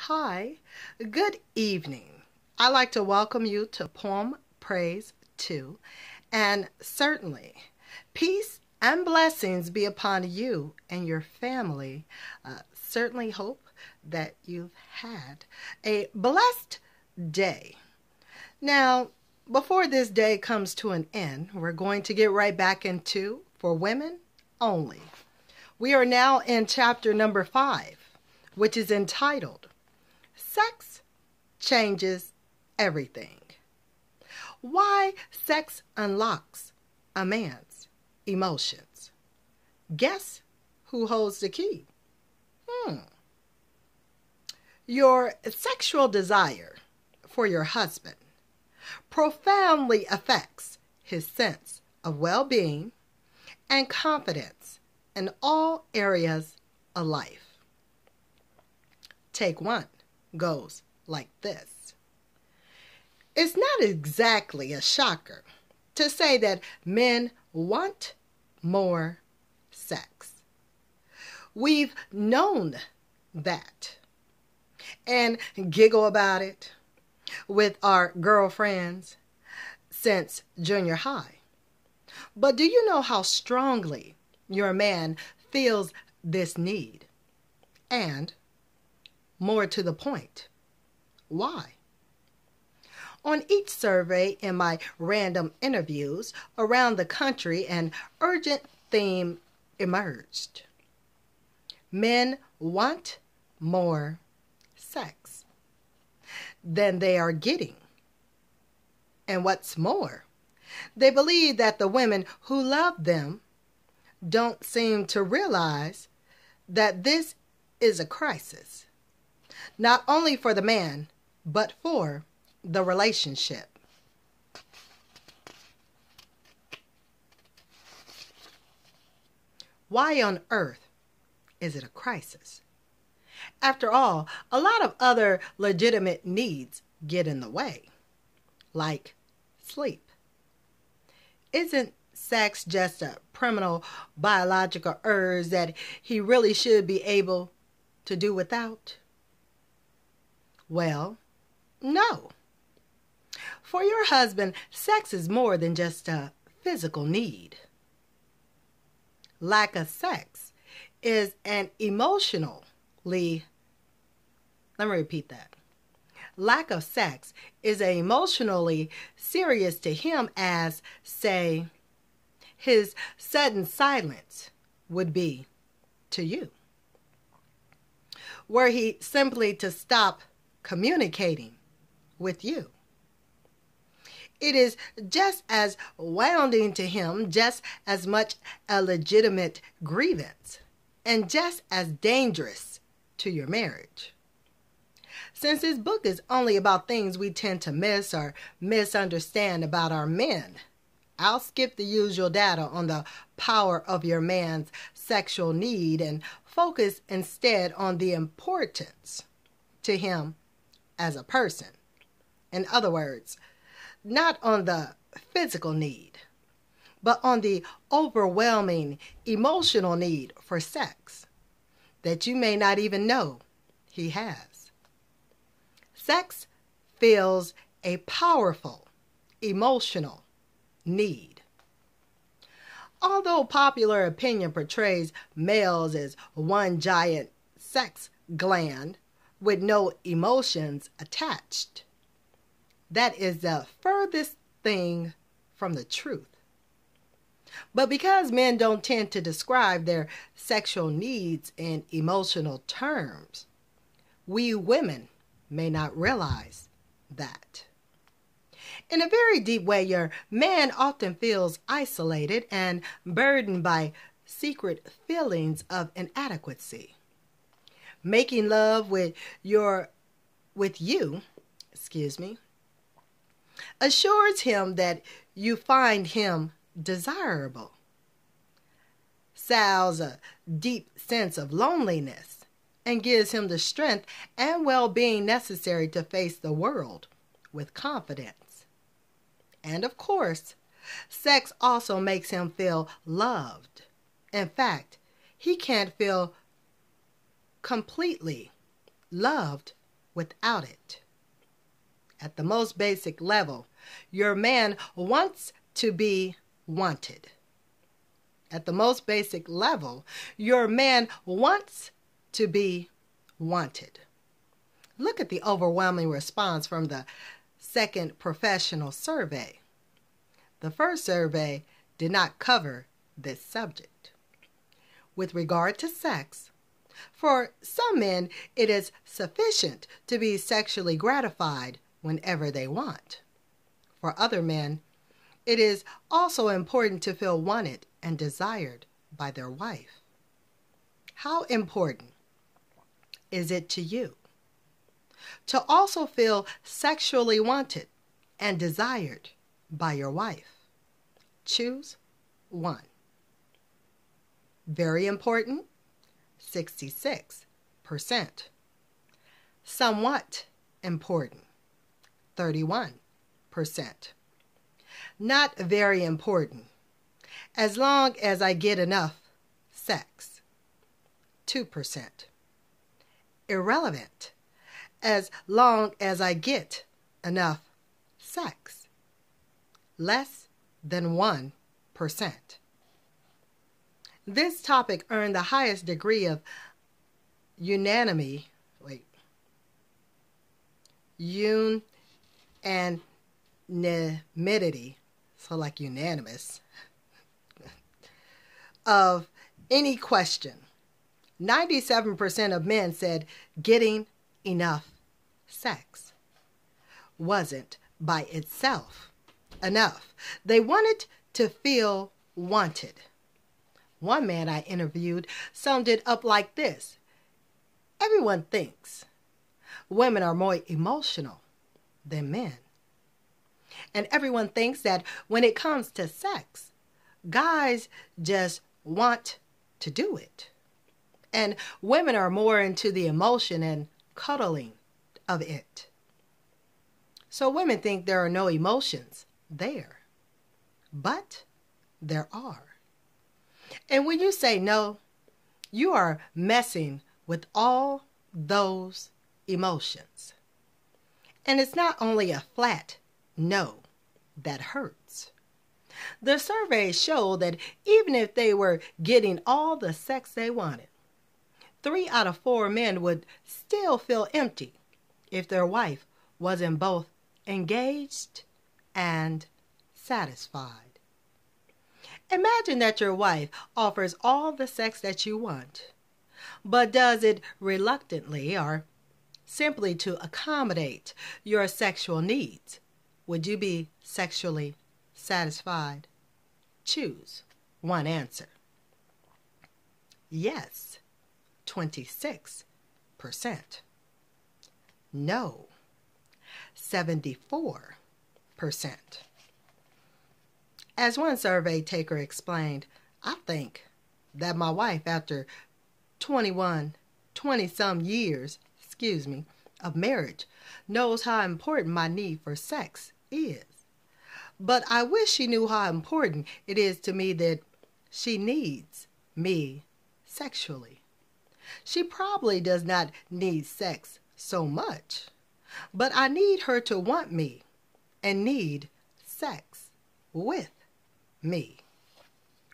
Hi, good evening. I'd like to welcome you to Poem Praise 2, and certainly peace and blessings be upon you and your family. Certainly hope that you've had a blessed day. Now, before this day comes to an end, we're going to get right back into For Women Only. We are now in chapter number 5, which is entitled Sex Changes Everything. Why sex unlocks a man's emotions. Guess who holds the key? Your sexual desire for your husband profoundly affects his sense of well-being and confidence in all areas of life. Take one goes like this. It's not exactly a shocker to say that men want more sex. We've known that and giggle about it with our girlfriends since junior high. But do you know how strongly your man feels this need? And more to the point, why? On each survey in my random interviews around the country, an urgent theme emerged. Men want more sex than they are getting. And what's more, they believe that the women who love them don't seem to realize that this is a crisis, not only for the man, but for the relationship. Why on earth is it a crisis? After all, a lot of other legitimate needs get in the way, like sleep. Isn't sex just a primal biological urge that he really should be able to do without? Well, no. For your husband, sex is more than just a physical need. Lack of sex is an Lack of sex is emotionally serious to him as, say, his sudden silence would be to you. Were he simply to stop communicating with you, it is just as wounding to him, just as much a legitimate grievance, and just as dangerous to your marriage. Since this book is only about things we tend to miss or misunderstand about our men, I'll skip the usual data on the power of your man's sexual need and focus instead on the importance to him as a person. In other words, not on the physical need, but on the overwhelming emotional need for sex that you may not even know he has. Sex fills a powerful emotional need. Although popular opinion portrays males as one giant sex gland with no emotions attached, that is the furthest thing from the truth. But because men don't tend to describe their sexual needs in emotional terms, we women may not realize that. In a very deep way, your man often feels isolated and burdened by secret feelings of inadequacy. Making love with you, assures him that you find him desirable, salves a deep sense of loneliness, and gives him the strength and well-being necessary to face the world with confidence. And of course, sex also makes him feel loved. In fact, he can't feel completely loved without it. At the most basic level, your man wants to be wanted. At the most basic level, your man wants to be wanted. Look at the overwhelming response from the second professional survey. The first survey did not cover this subject. With regard to sex, for some men, it is sufficient to be sexually gratified whenever they want. For other men, it is also important to feel wanted and desired by their wife. How important is it to you to also feel sexually wanted and desired by your wife? Choose one. Very important, 66%. Somewhat important, 31%. Not very important, as long as I get enough sex, 2%. Irrelevant, as long as I get enough sex, less than 1%. This topic earned the highest degree of unanimity, so like unanimous, of any question. 97% of men said getting enough sex wasn't by itself enough. They wanted to feel wanted. One man I interviewed summed it up like this: everyone thinks women are more emotional than men. And everyone thinks that when it comes to sex, guys just want to do it. And women are more into the emotion and cuddling of it. So women think there are no emotions there. But there are. And when you say no, you are messing with all those emotions. And it's not only a flat no that hurts. The surveys show that even if they were getting all the sex they wanted, 3 out of 4 men would still feel empty if their wife wasn't both engaged and satisfied. Imagine that your wife offers all the sex that you want, but does it reluctantly or simply to accommodate your sexual needs. Would you be sexually satisfied? Choose one answer. Yes, 26%. No, 74%. As one survey taker explained, I think that my wife, after 20-some years, of marriage, knows how important my need for sex is. But I wish she knew how important it is to me that she needs me sexually. She probably does not need sex so much, but I need her to want me and need sex with me.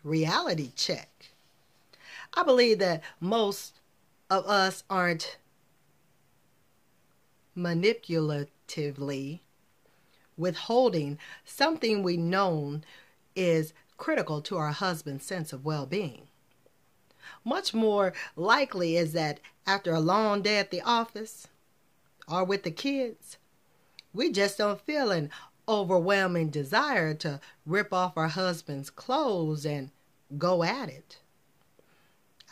Reality check. I believe that most of us aren't manipulatively withholding something we know is critical to our husband's sense of well-being. Much more likely is that after a long day at the office or with the kids, we just don't feel an overwhelming desire to rip off our husband's clothes and go at it.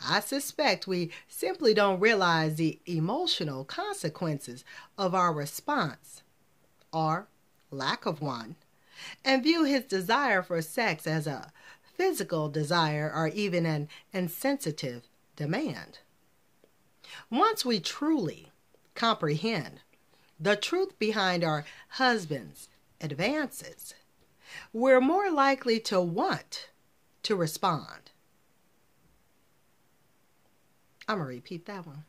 I suspect we simply don't realize the emotional consequences of our response, or lack of one, and view his desire for sex as a physical desire or even an insensitive demand. Once we truly comprehend the truth behind our husband's advances, we're more likely to want to respond. I'm going to repeat that one.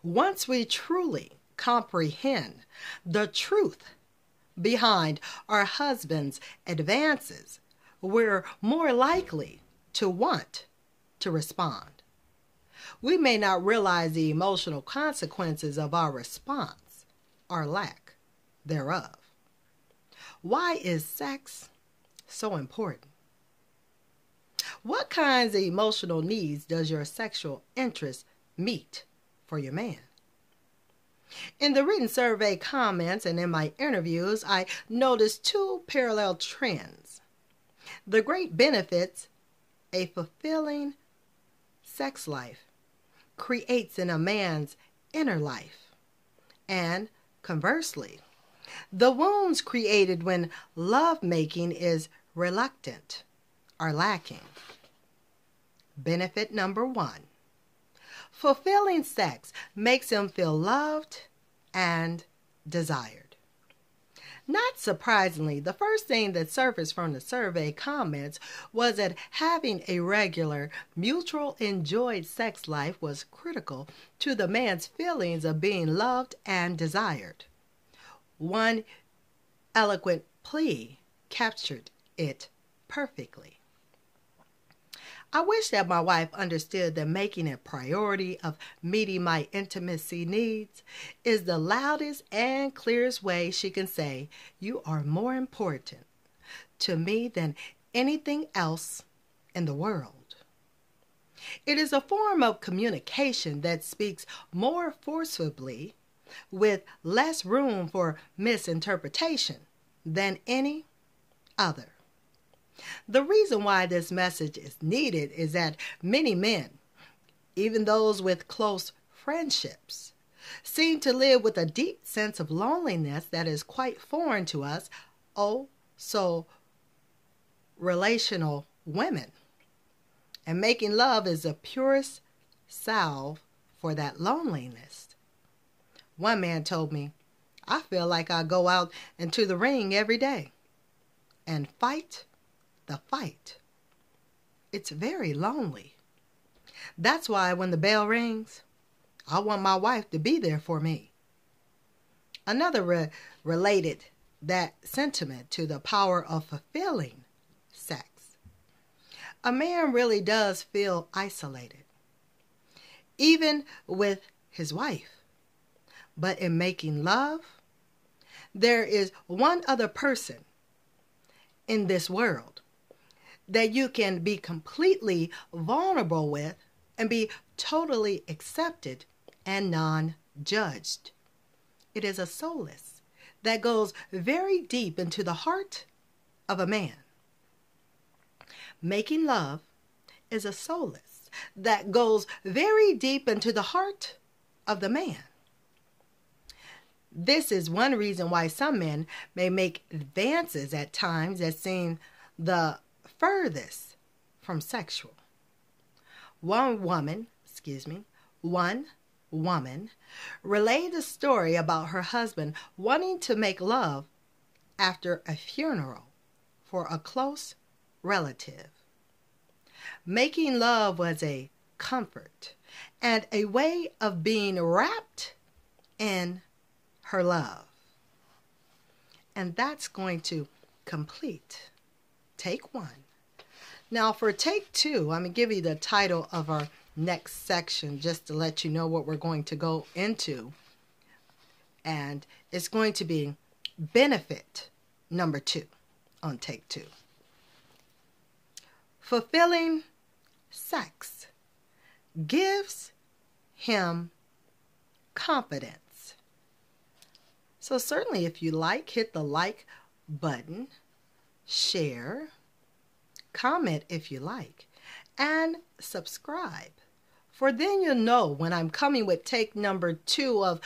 Once we truly comprehend the truth behind our husband's advances, we're more likely to want to respond. We may not realize the emotional consequences of our response or lack thereof. Why is sex so important? What kinds of emotional needs does your sexual interest meet for your man? In the written survey comments and in my interviews, I noticed two parallel trends. The great benefits a fulfilling sex life creates in a man's inner life, and conversely, the wounds created when lovemaking is reluctant or lacking. Benefit number one: fulfilling sex makes him feel loved and desired. Not surprisingly, the first thing that surfaced from the survey comments was that having a regular, mutual enjoyed sex life was critical to the man's feelings of being loved and desired. One eloquent plea captured it perfectly. I wish that my wife understood that making a priority of meeting my intimacy needs is the loudest and clearest way she can say, "You are more important to me than anything else in the world." It is a form of communication that speaks more forcibly, with less room for misinterpretation, than any other. The reason why this message is needed is that many men, even those with close friendships, seem to live with a deep sense of loneliness that is quite foreign to us, so relational women. And making love is the purest salve for that loneliness. One man told me, "I feel like I go out into the ring every day and fight the fight. It's very lonely. That's why when the bell rings, I want my wife to be there for me." Another related that sentiment to the power of fulfilling sex. A man really does feel isolated, even with his wife. But in making love, there is one other person in this world that you can be completely vulnerable with and be totally accepted and non-judged. It is a solace that goes very deep into the heart of a man. Making love is a solace that goes very deep into the heart of the man. This is one reason why some men may make advances at times that seem the furthest from sexual. One woman relayed a story about her husband wanting to make love after a funeral for a close relative. Making love was a comfort and a way of being wrapped in her love. And that's going to complete take one. Now for take two, I'm going to give you the title of our next section just to let you know what we're going to go into. And it's going to be benefit number 2 on take 2. Fulfilling sex gives him confidence. So certainly if you like, hit the like button, share, comment if you like, and subscribe. For then you'll know when I'm coming with take number 2 of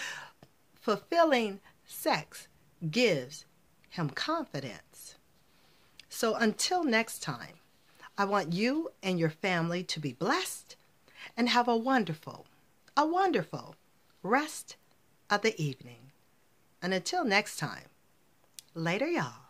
fulfilling sex gives him confidence. So until next time, I want you and your family to be blessed and have a wonderful rest of the evening. And until next time, later y'all.